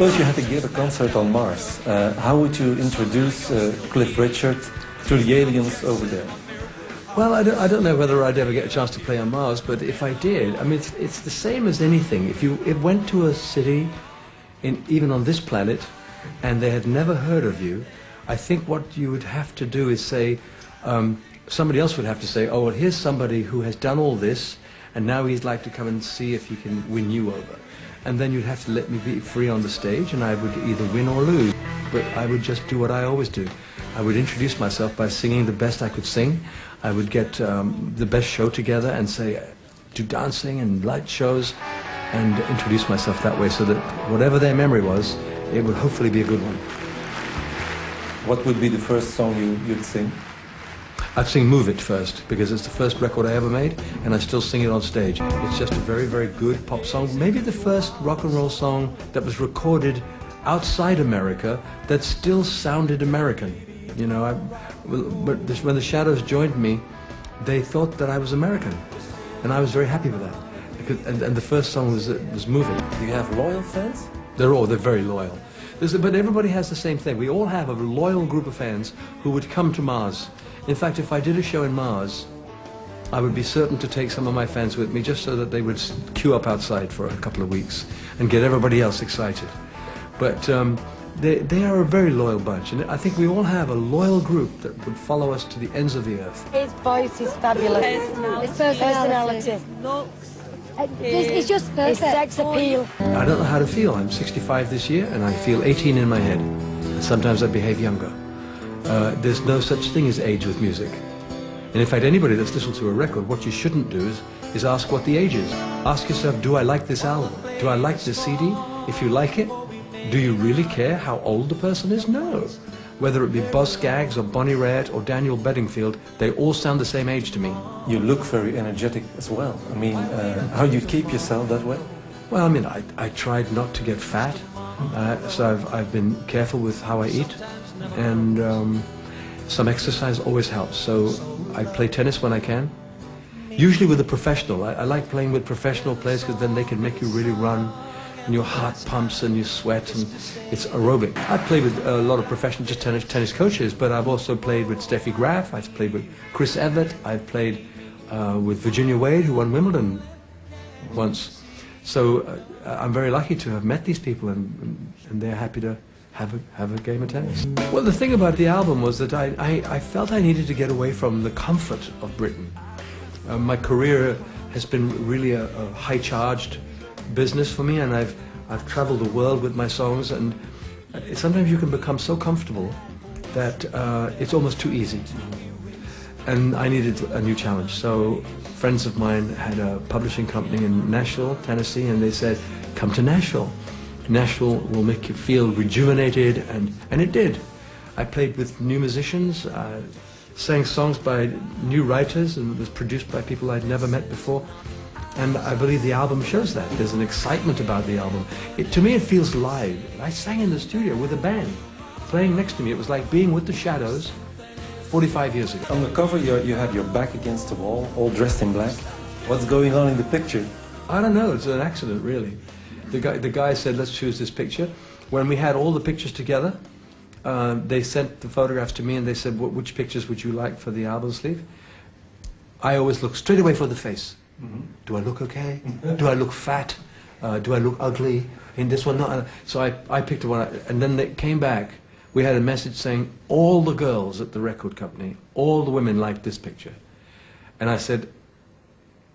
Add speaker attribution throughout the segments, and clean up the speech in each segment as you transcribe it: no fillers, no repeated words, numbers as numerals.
Speaker 1: Suppose you had to give a concert on Mars. How would you introduce Cliff Richard to the aliens over there?
Speaker 2: Well, I don't know whether I'd ever get a chance to play on Mars, but if I did, I mean, it's the same as anything. If you went to a city, even on this planet, and they had never heard of you, I think what you would have to do is say, somebody else would have to say, oh, well, here's somebody who has done all this, and now he'd like to come and see if he can win you over. And then you'd have to let me be free on the stage, and I would either win or lose. But I would just do what I always do. I would introduce myself by singing the best I could sing. I would get the best show together and say, do dancing and light shows, and introduce myself that way so that whatever their memory was, it would hopefully be a good one.
Speaker 1: What would be the first song you'd sing?
Speaker 2: I'd sing Move It first, because it's the first record I ever made, and I still sing it on stage. It's just a very, very good pop song. Maybe the first rock and roll song that was recorded outside America that still sounded American. You know, but when the Shadows joined me, they thought that I was American, and I was very happy with that. Because, and the first song was Move It.
Speaker 1: Do you have loyal fans?
Speaker 2: They're very loyal. But everybody has the same thing. We all have a loyal group of fans who would come to Mars. In fact, if I did a show in Mars, I would be certain to take some of my fans with me just so that they would queue up outside for a couple of weeks and get everybody else excited. But they are a very loyal bunch, and I think we all have a loyal group that would follow us to the ends of the earth.
Speaker 3: His voice is fabulous.
Speaker 4: His personality. It's just perfect.
Speaker 3: His sex appeal.
Speaker 2: I don't know how to feel. I'm 65 this year, and I feel 18 in my head. Sometimes I behave younger. There's no such thing as age with music. And in fact, anybody that's listened to a record, what you shouldn't do is ask what the age is. Ask yourself, do I like this album? Do I like this CD? If you like it, do you really care how old the person is? No. Whether it be Boz Scaggs or Bonnie Raitt or Daniel Bedingfield, they all sound the same age to me.
Speaker 1: You look very energetic as well. I mean, how do you keep yourself that way?
Speaker 2: Well, I mean, I tried not to get fat, so I've been careful with how I eat, and some exercise always helps. So I play tennis when I can, usually with a professional. I like playing with professional players because then they can make you really run, and your heart pumps and you sweat, and it's aerobic. I've played with a lot of professional just tennis coaches, but I've also played with Steffi Graf, I've played with Chris Evert, I've played with Virginia Wade, who won Wimbledon once. So I'm very lucky to have met these people, and they're happy to have a game of tennis. Well, the thing about the album was that I felt I needed to get away from the comfort of Britain. My career has been really a high-charged business for me, and I've traveled the world with my songs, and sometimes you can become so comfortable that it's almost too easy. And I needed a new challenge. So friends of mine had a publishing company in Nashville, Tennessee, and they said, come to Nashville. Nashville will make you feel rejuvenated, and it did. I played with new musicians, sang songs by new writers, and it was produced by people I'd never met before. And I believe the album shows that. There's an excitement about the album. To me, it feels live. I sang in the studio with a band playing next to me. It was like being with the Shadows 45 years ago.
Speaker 1: On the cover, you have your back against the wall, all dressed in black. What's going on in the picture?
Speaker 2: I don't know. It's an accident, really. The guy said, let's choose this picture. When we had all the pictures together, they sent the photographs to me, and they said, which pictures would you like for the album sleeve? I always look straight away for the face. Mm-hmm. Do I look okay? Do I look fat? Do I look ugly? In this one, no. So I picked one, and then they came back. We had a message saying all the girls at the record company, all the women liked this picture. And I said,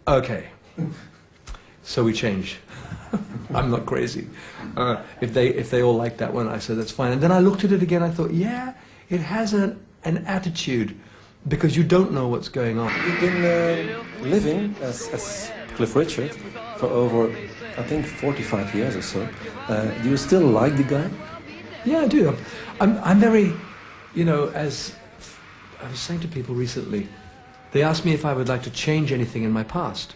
Speaker 2: okay. So we changed. I'm not crazy. If they all like that one, I said that's fine. And then I looked at it again. I thought, yeah, it has an attitude, because you don't know what's going on.
Speaker 1: You've been living as Cliff Richard for over, I think, 45 years or so. Do you still like the guy?
Speaker 2: Yeah, I do. I'm very, you know, as I was saying to people recently, they asked me if I would like to change anything in my past.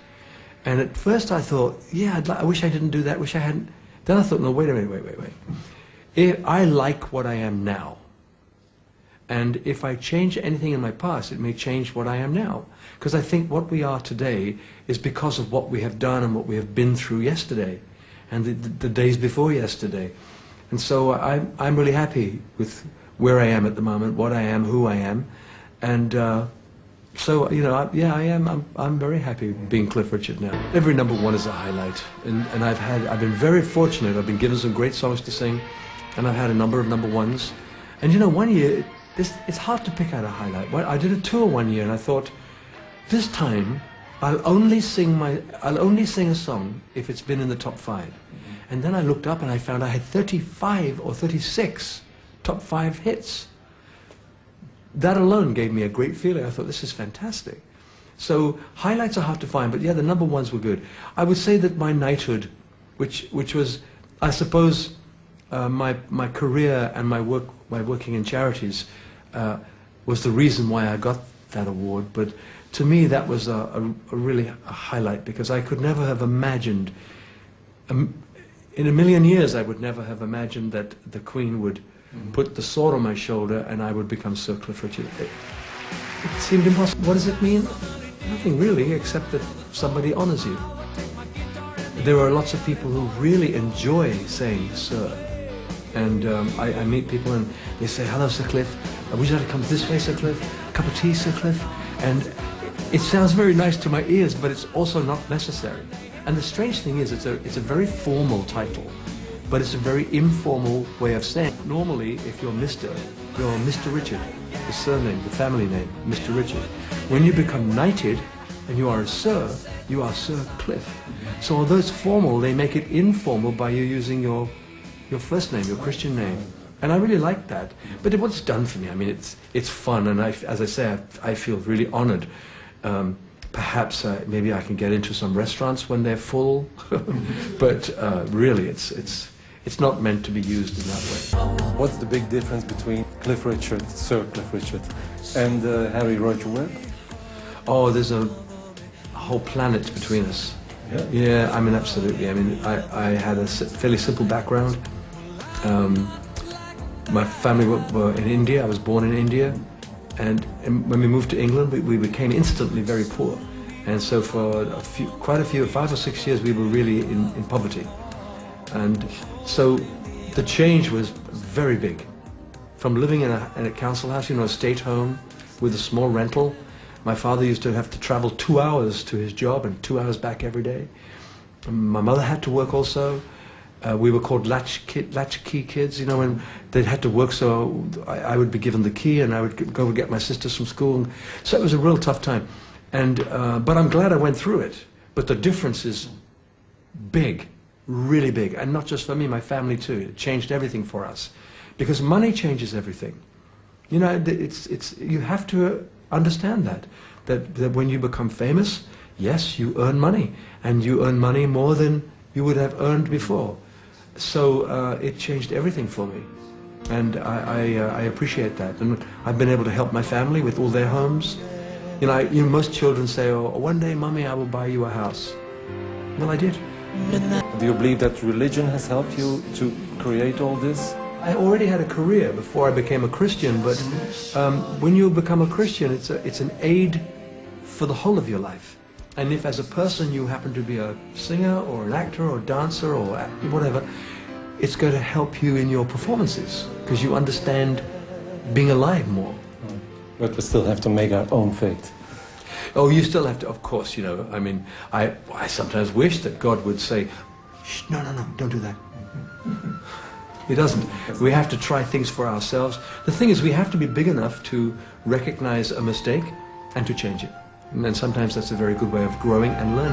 Speaker 2: And at first I thought, yeah, I wish I didn't do that, wish I hadn't. Then I thought, no, wait a minute, wait. I like what I am now. And if I change anything in my past, it may change what I am now. Because I think what we are today is because of what we have done and what we have been through yesterday and the days before yesterday. And so I'm really happy with where I am at the moment, what I am, who I am, and so you know, yeah, I am. I'm very happy being Cliff Richard now. Every number one is a highlight, and I've been very fortunate. I've been given some great songs to sing, and I've had a number of number ones. And you know, one year it's hard to pick out a highlight. Well, I did a tour one year, and I thought, this time I'll only sing a song if it's been in the top 5. And then I looked up and I found I had 35 or 36 top 5 hits. That alone gave me a great feeling. I thought, this is fantastic. So highlights are hard to find, but yeah, the number ones were good. I would say that my knighthood, which was, I suppose, my career and my working in charities, was the reason why I got that award. But to me, that was really a highlight, because I could never have imagined, in a million years, I would never have imagined that the Queen would put the sword on my shoulder and I would become Sir Cliff Richard. It seemed impossible. What does it mean? Nothing really, except that somebody honors you. There are lots of people who really enjoy saying Sir. And I meet people and they say, hello, Sir Cliff. Would you like to come this way, Sir Cliff? A cup of tea, Sir Cliff? And it sounds very nice to my ears, but it's also not necessary. And the strange thing is, it's a very formal title, but it's a very informal way of saying. Normally, if you're Mr. Richard, the surname, the family name, Mr. Richard. When you become knighted and you are a Sir, you are Sir Cliff. So although it's formal, they make it informal by you using your first name, your Christian name. And I really like that. But what's done for me, I mean, it's fun, and as I say, I feel really honored. Perhaps maybe I can get into some restaurants when they're full, but really it's not meant to be used in that way.
Speaker 1: What's the big difference between Cliff Richard, Sir Cliff Richard, and Harry Roger Webb?
Speaker 2: Oh, there's a whole planet between us.
Speaker 1: Yeah.
Speaker 2: Yeah, I mean, absolutely. I mean, I had a fairly simple background. My family were in India. I was born in India. And when we moved to England, we became instantly very poor. And so for quite a few, 5 or 6 years, we were really in poverty. And so the change was very big. From living in a council house, you know, a state home with a small rental. My father used to have to travel 2 hours to his job and 2 hours back every day. My mother had to work also. We were called latchkey kids, you know, and they had to work, so I would be given the key and I would go and get my sisters from school. So it was a real tough time. And, but I'm glad I went through it. But the difference is big, really big. And not just for me, my family too. It changed everything for us. Because money changes everything. You know, you have to understand that when you become famous, yes, you earn money. And you earn money more than you would have earned before. So it changed everything for me, and I appreciate that. And I've been able to help my family with all their homes. You know, most children say, oh, one day, Mommy, I will buy you a house. Well, I did.
Speaker 1: Do you believe that religion has helped you to create all this?
Speaker 2: I already had a career before I became a Christian, but when you become a Christian, it's an aid for the whole of your life. And if as a person you happen to be a singer or an actor or a dancer or whatever, it's going to help you in your performances because you understand being alive more.
Speaker 1: But we still have to make our own fate.
Speaker 2: Oh, you still have to, of course, you know, I mean, I sometimes wish that God would say, shh, no, don't do that. He doesn't. We have to try things for ourselves. The thing is, we have to be big enough to recognize a mistake and to change it. And then sometimes that's a very good way of growing and learning.